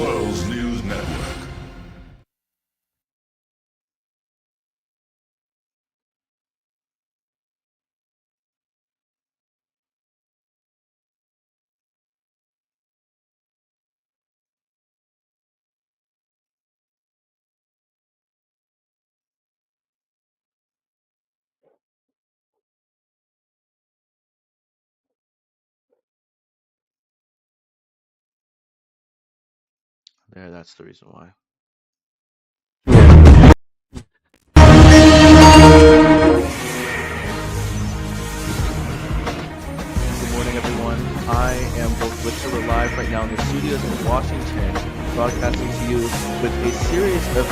World's News Network. There, that's the reason why. Good morning, everyone. I am both Blitzer. We're live right now in the studios in Washington, broadcasting to you with a series of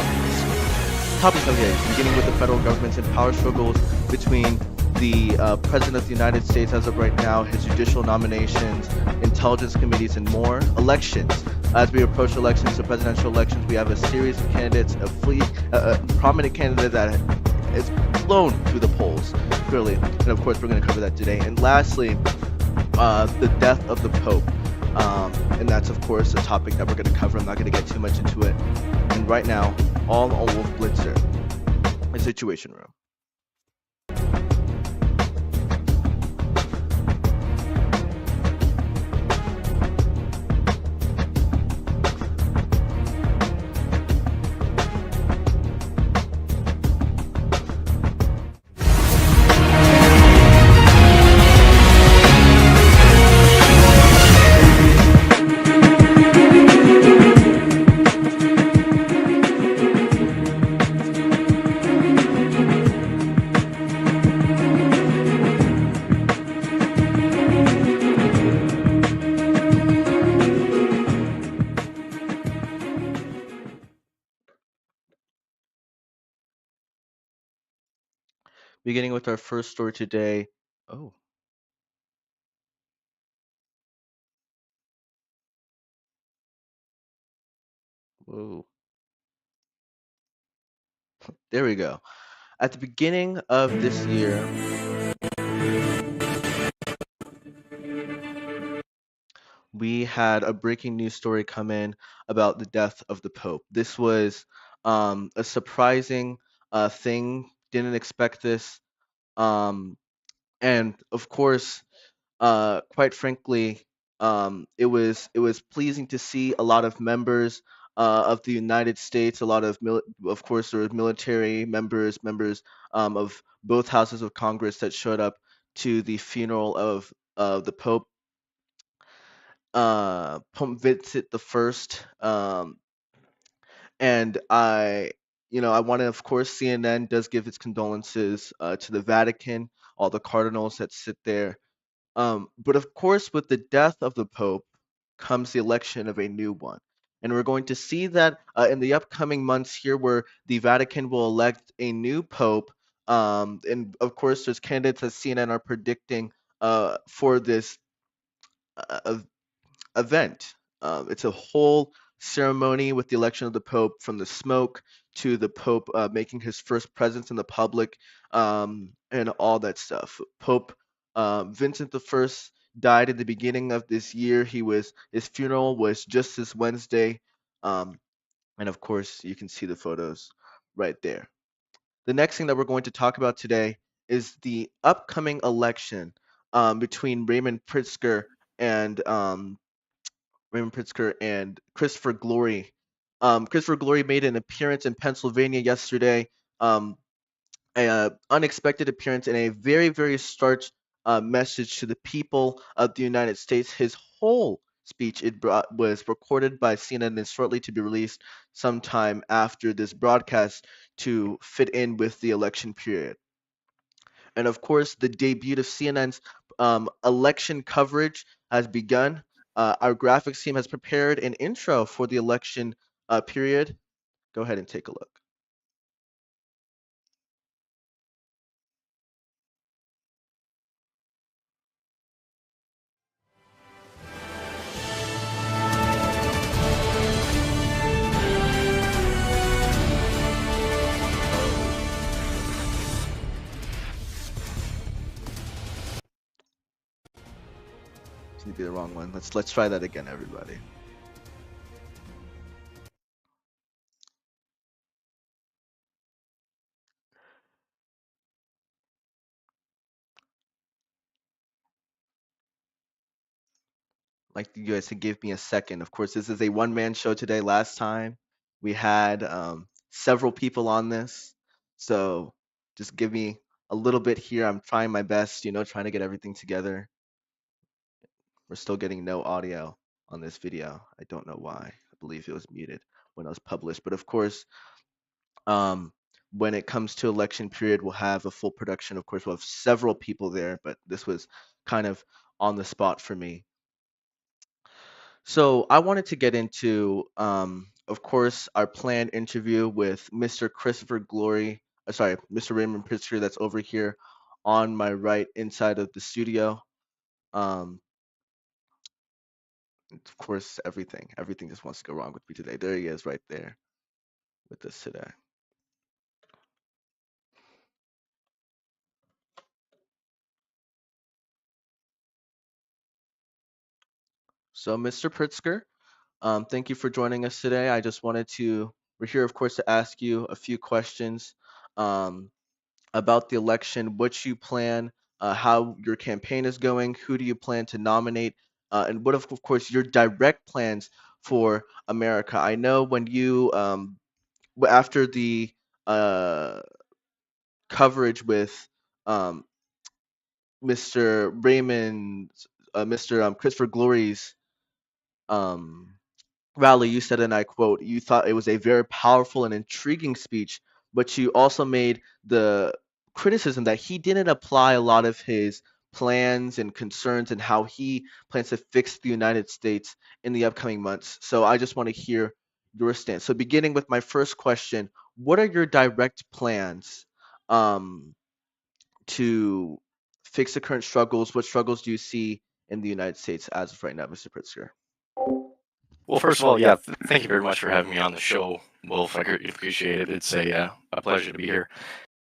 topics of the day, beginning with the federal government's and power struggles between the President of the United States as of right now, his judicial nominations, intelligence committees, and more. Elections. As we approach elections, the presidential elections, we have a series of candidates, a prominent candidate that is blown through the polls, clearly. And of course, we're going to cover that today. And lastly, the death of the Pope. And that's, of course, a topic that we're going to cover. I'm not going to get too much into it. And right now, all on Wolf Blitzer, a Situation Room. Beginning with our first story today. Oh, whoa. There we go. At the beginning of this year, we had a breaking news story come in about the death of the Pope. This was a surprising thing. Didn't expect this. Um, and of course, quite frankly, it was pleasing to see a lot of members of the United States, a lot of of course there were military members of both houses of Congress that showed up to the funeral of the Pope, Pope Vincent the First. And I want to, of course, CNN does give its condolences to the Vatican, all the cardinals that sit there. But of course, with the death of the Pope comes the election of a new one. And we're going to see that in the upcoming months here, where the Vatican will elect a new Pope. And of course, there's candidates that CNN are predicting for this uh, event. It's a whole ceremony with the election of the Pope, from the smoke to the Pope making his first presence in the public, and all that stuff. Pope Vincent the First died in the beginning of this year. His funeral was just this Wednesday, um, and of course you can see the photos right there. The next thing that we're going to talk about today is the upcoming election between and Raymond Pritzker and Christopher Glory. Christopher Glory made an appearance in Pennsylvania yesterday, um, an unexpected appearance, and a very, very stark message to the people of the United States. His whole speech was recorded by CNN and shortly to be released sometime after this broadcast to fit in with the election period. And of course, the debut of CNN's election coverage has begun. Our graphics team has prepared an intro for the election period. Go ahead and take a look. Seems to be the wrong one. Let's try that again, everybody. like you guys to give me a second. Of course, this is a one-man show today. Last time we had several people on this, so just give me a little bit here. I'm trying my best, trying to get everything together. We're still getting no audio on this video. I don't know why. I believe it was muted when it was published. But of course, um, when it comes to election period, we'll have a full production. Of course, we'll have several people there, but this was kind of on the spot for me. So I wanted to get into, of course, our planned interview with Mr. Christopher Glory, sorry, Mr. Raymond Pritzker, that's over here on my right inside of the studio. Um, of course, everything just wants to go wrong with me today. There he is, right there with us today. So, Mr. Pritzker, thank you for joining us today. We're here, of course, to ask you a few questions. Um, about the election, what you plan, how your campaign is going, who do you plan to nominate, and what, of course, your direct plans for America. I know when you, after the uh, coverage with um, Mr. Raymond, Mr. Christopher Glory's um, rally, you said, and I quote, you thought it was a very powerful and intriguing speech, but you also made the criticism that he didn't apply a lot of his plans and concerns and how he plans to fix the United States in the upcoming months. So I just want to hear your stance. So beginning with my first question, what are your direct plans um, to fix the current struggles? What struggles do you see in the United States as of right now, Mr. Pritzker? Well, first of all, yeah, thank you very much for having me on the show, Wolf. I greatly appreciate it. It's a pleasure to be here.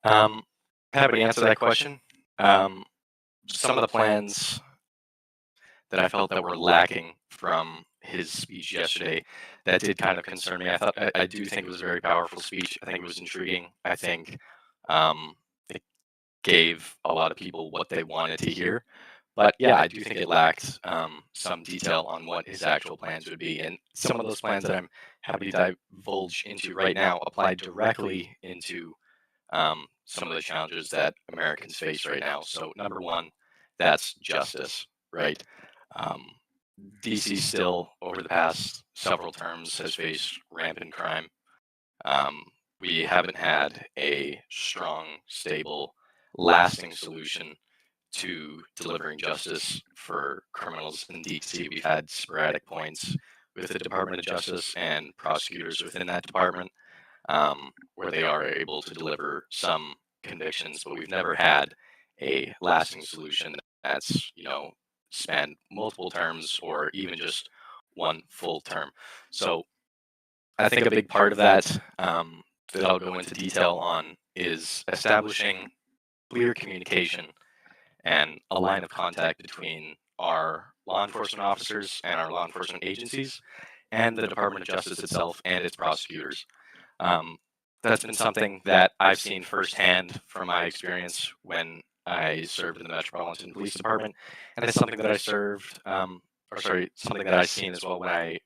Um, Happy to answer that question. Um, some of the plans that I felt that were lacking from his speech yesterday, that did kind of concern me. I do think it was a very powerful speech. I think it was intriguing. I think it gave a lot of people what they wanted to hear. But yeah, I do think it lacked some detail on what his actual plans would be. And some of those plans that I'm happy to divulge into right now apply directly into some of the challenges that Americans face right now. So, number one, that's justice, right? Um, DC still, over the past several terms, has faced rampant crime. Um, we haven't had a strong, stable, lasting solution to delivering justice for criminals in DC. We've had sporadic points with the Department of Justice and prosecutors within that department where they are able to deliver some convictions, but we've never had a lasting solution that's, spanned multiple terms or even just one full term. So I think a big part of that that I'll go into detail on is establishing clear communication and a line of contact between our law enforcement officers and our law enforcement agencies and the Department of Justice itself and its prosecutors. Um, that's been something that I've seen firsthand from my experience when I served in the Metropolitan Police Department, and it's something that something that I've seen as well when I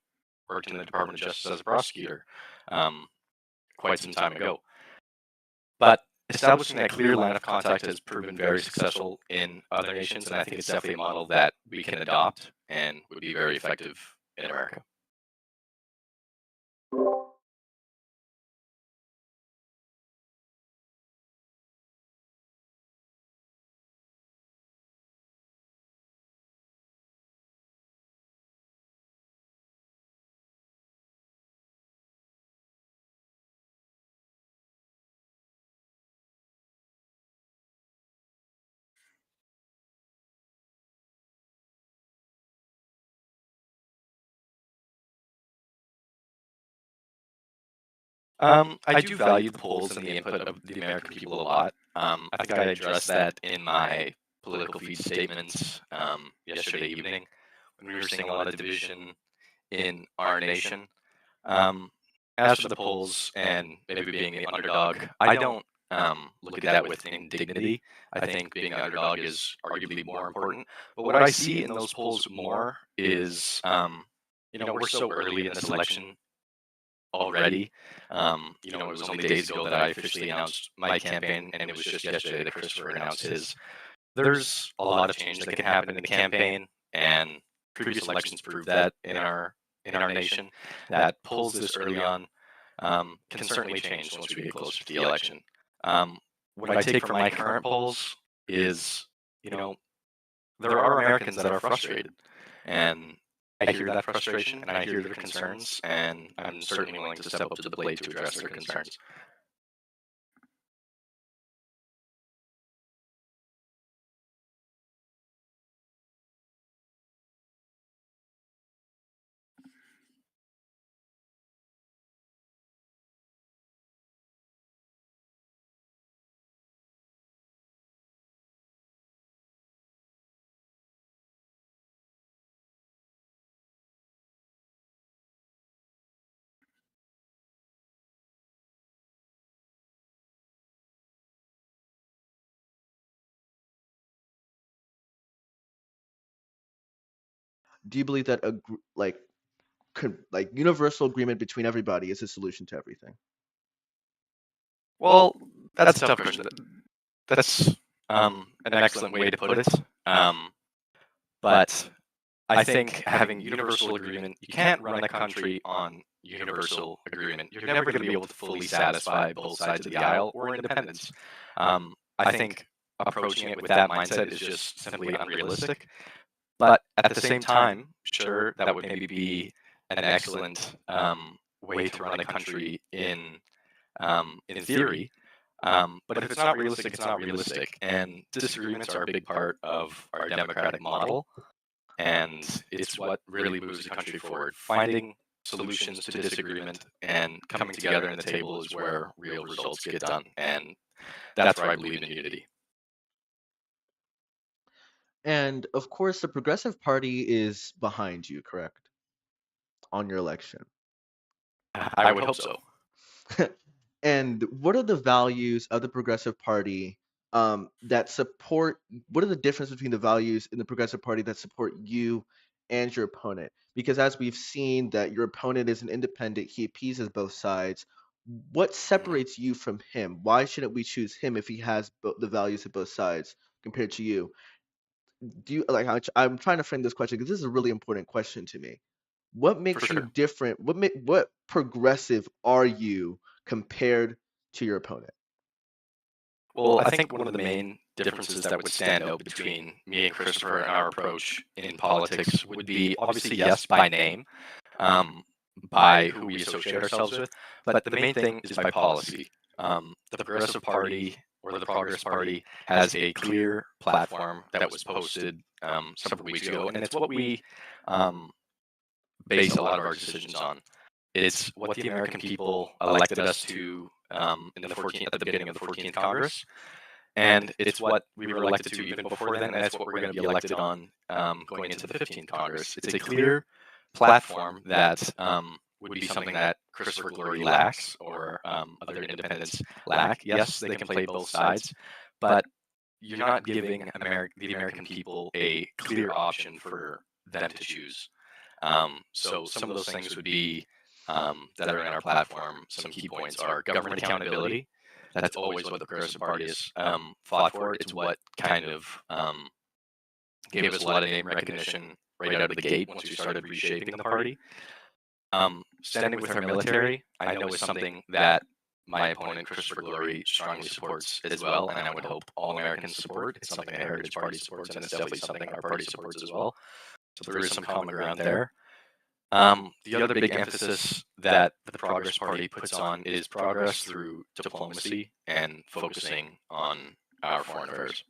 worked in the Department of Justice as a prosecutor um, quite some time ago. But establishing that clear line of contact has proven very successful in other nations, and I think it's definitely a model that we can adopt and would be very effective in America. I do value the polls and the input of the American people a lot. I think I addressed that in my political feed statements yesterday evening when we were seeing a lot of division in our nation. Um, as for the polls and maybe being the underdog, I don't look at that with indignity. I think being an underdog is arguably more important. But what I see in those polls more is, we're so early in this election already. It was only days ago that I officially announced my campaign, and it was just yesterday that Christopher announced his. There's a lot of change that can happen in the campaign, and previous elections prove that in our nation. That polls this early on can certainly change once we get closer to the election. Um, what I take from my current polls is, you know, there are Americans that are frustrated, and I hear that frustration and I hear their concerns, and I'm certainly willing to step up to the plate to address their concerns. Do you believe that like universal agreement between everybody is a solution to everything? Well, that's a tough question. That's an excellent way to put it. Um, but I think having universal agreement, you can't run a country on universal agreement. You're never going to be able to fully satisfy both sides of the aisle or independents. I think approaching it with that mindset is just simply unrealistic. But at the same time, sure, that would maybe be an excellent way to run a country in theory. But if it's not realistic, it's not realistic. And disagreements are a big part of our democratic model. And it's what really moves the country forward. Finding solutions to disagreement and coming together in the table is where real results get done. And that's where I believe in unity. And of course, the Progressive Party is behind you, correct? On your election. I would hope so. And what are the values of the Progressive Party that support? What are the difference between the values in the Progressive Party that support you and your opponent? Because as we've seen, that your opponent is an independent, he appeases both sides. What Mhm. separates you from him? Why shouldn't we choose him if he has the values of both sides compared to you? Do you like? I'm trying to frame this question because this is a really important question to me. What For makes you sure. different? What progressive are you compared to your opponent? Well, I think one of the main differences that would stand out between me and Christopher and our approach in politics would be obviously, yes, by name, um, by who we associate ourselves with, but the main thing is by policy. The Progressive Party or the Progress Party has a clear platform that was posted several weeks ago, and it's what we um, base a lot of our decisions on. It's what the American people elected us to at the beginning of the 14th Congress, and it's what we were elected to even before then, and it's what we're going to be elected on going into the 15th Congress. It's a clear platform that would be something that Christopher Glory lacks or other independents lack. Yes, they can play both sides, but you're not giving the American people a clear option for them to choose. So some of those things would be that are in our platform. Some key points are government accountability. That's always what the Progressive Party has fought for. It's what kind of gave us a lot of name recognition right out of the gate once we started reshaping the party. Standing with our military, I know is something that my opponent, Christopher Glory, strongly supports as well, and I would hope all Americans support. It's something the Heritage Party supports, and it's definitely something our party supports as well. So there is some common ground there. The other big emphasis that the Progress Party puts on is progress through diplomacy and focusing on our foreign affairs.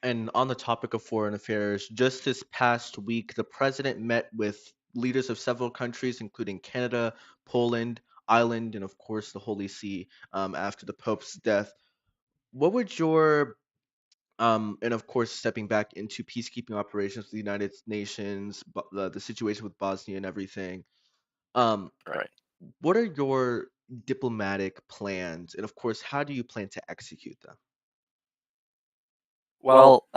And on the topic of foreign affairs, just this past week, the president met with leaders of several countries, including Canada, Poland, Ireland, and of course the Holy See after the Pope's death. What would your and of course, stepping back into peacekeeping operations with the United Nations, the situation with Bosnia and everything. Um, Right. what are your diplomatic plans, and of course, how do you plan to execute them? Well,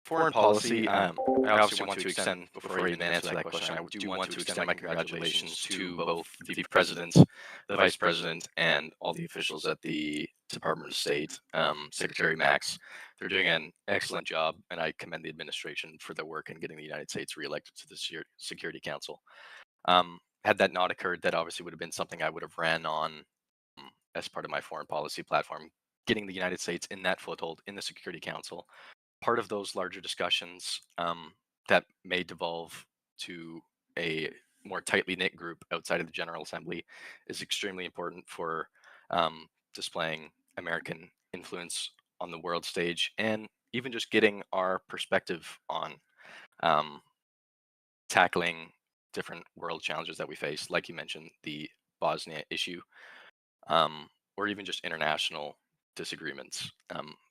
foreign policy, I obviously want to extend, before I even answer that question, I do want to extend my congratulations to both the president, the vice president, and all the officials at the Department of State, Secretary Max. They're doing an excellent job, and I commend the administration for their work in getting the United States reelected to the Security Council. Had that not occurred, that obviously would have been something I would have ran on as part of my foreign policy platform, getting the United States in that foothold in the Security Council. Part of those larger discussions that may devolve to a more tightly knit group outside of the General Assembly is extremely important for displaying American influence on the world stage, and even just getting our perspective on um, tackling different world challenges that we face, like you mentioned, the Bosnia issue, or even just international disagreements.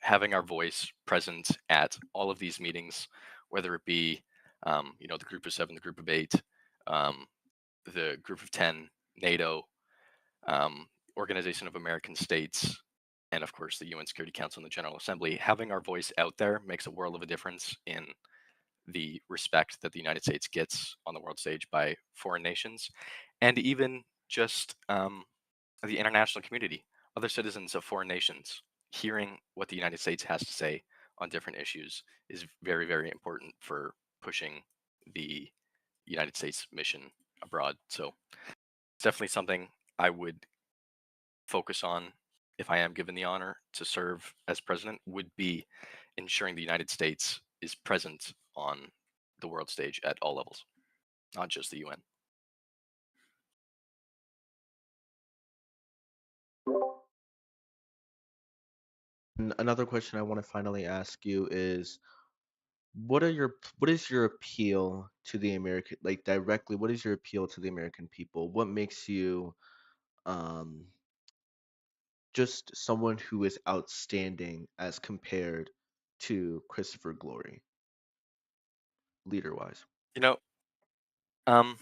Having our voice present at all of these meetings, whether it be, the group of seven, the group of eight, um, the group of 10, NATO, um, Organization of American States, and of course the UN Security Council and the General Assembly, having our voice out there makes a world of a difference in the respect that the United States gets on the world stage by foreign nations, and even just the international community, other citizens of foreign nations, hearing what the United States has to say on different issues is very, very important for pushing the United States mission abroad. So it's definitely something I would focus on if I am given the honor to serve as president, would be ensuring the United States is present on the world stage at all levels, not just the UN. And another question I want to finally ask you is what is your appeal to the American, like directly, what is your appeal to the American people? What makes you um just someone who is outstanding as compared to Christopher Glory, leader wise? You know, um,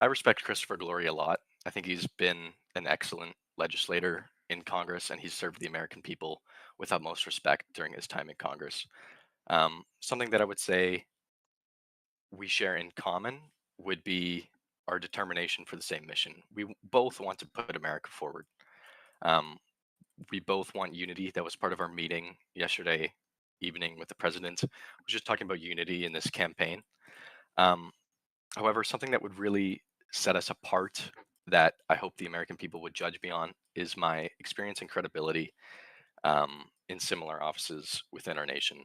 I respect Christopher Glory a lot. I think he's been an excellent legislator in Congress, and he's served the American people with utmost respect during his time in Congress. Something that I would say we share in common would be our determination for the same mission. Both want to put America forward. Um, we both want unity. That was part of our meeting yesterday evening with the president. Was just talking about unity in this campaign. Um, However, something that would really set us apart, that I hope the American people would judge me on, is my experience and credibility in similar offices within our nation.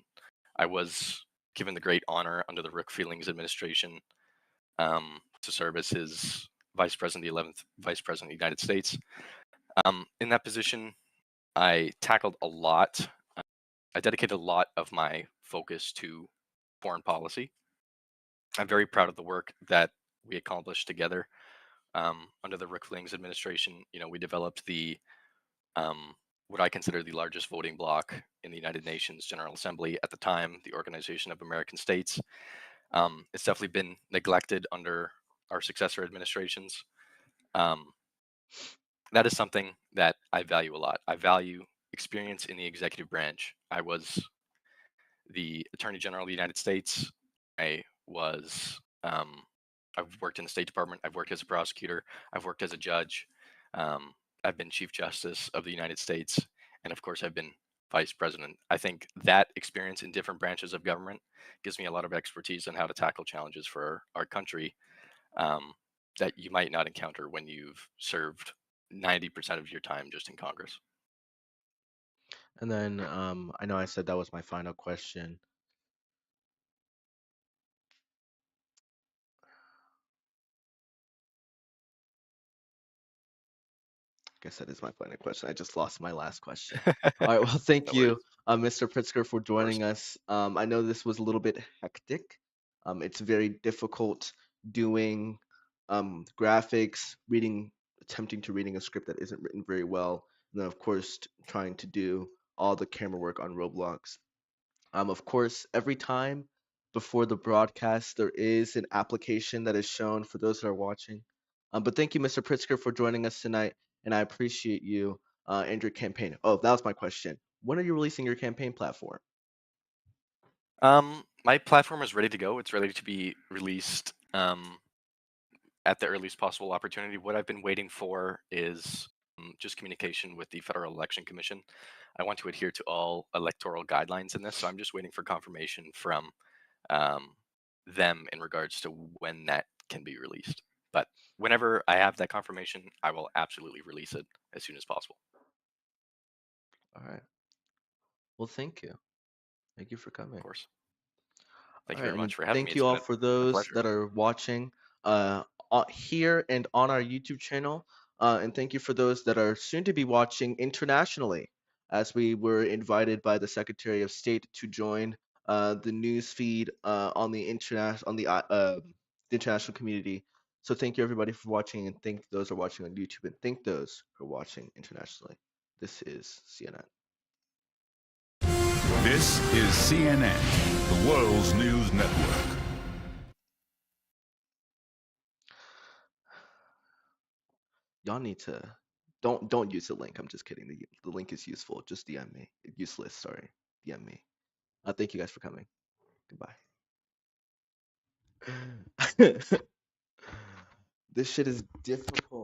I was given the great honor under the Rook Feelings administration to serve as his vice president, the 11th vice president of the United States. In that position, I tackled a lot. I dedicated a lot of my focus to foreign policy. I'm very proud of the work that we accomplished together under the Rick Flings administration. We developed the what I consider the largest voting bloc in the United Nations General Assembly at the time, the Organization of American States. It's definitely been neglected under our successor administrations. Um, that is something that I value a lot. I value experience in the executive branch. I was the Attorney General of the United States. I was I've worked in the State Department. I've worked as a prosecutor. I've worked as a judge. Um, I've been Chief Justice of the United States, and of course, I've been Vice President. I think that experience in different branches of government gives me a lot of expertise on how to tackle challenges for our country um, that you might not encounter when you've served 90% of your time just in Congress. And then I know I said that was my final question. Guess that is my final question. I just lost my last question. All right. Well, thank No worries. you, Mr. Pritzker, for Of course. joining us. I know this was a little bit hectic. It's very difficult doing graphics, attempting to reading a script that isn't written very well, and then of course trying to do all the camera work on Roblox. Of course, every time before the broadcast, there is an application that is shown for those that are watching. But thank you, Mr. Pritzker, for joining us tonight. and I appreciate you and your campaign. Oh, that was my question. When are you releasing your campaign platform? My platform is ready to go. It's ready to be released at the earliest possible opportunity. What I've been waiting for is just communication with the Federal Election Commission. I want to adhere to all electoral guidelines in this, so I'm just waiting for confirmation from um, them in regards to when that can be released. But whenever I have that confirmation, I will absolutely release it as soon as possible. All right. Well, thank you. Thank you for Of coming. course. All Thank you right, very and much for having me. thank It's you been all a, for been a those pleasure. that are watching here and on our YouTube channel. And thank you for those that are soon to be watching internationally, as we were invited by the Secretary of State to join the news feed on the international community. So thank you everybody for watching, and thank those who are watching on YouTube, and thank those who are watching internationally. This is CNN. This is CNN, the world's news network. Y'all need to don't use the link. I'm just kidding. The link is useful. Just DM me. Useless, sorry. DM me. Thank you guys for coming. Goodbye. This shit is difficult.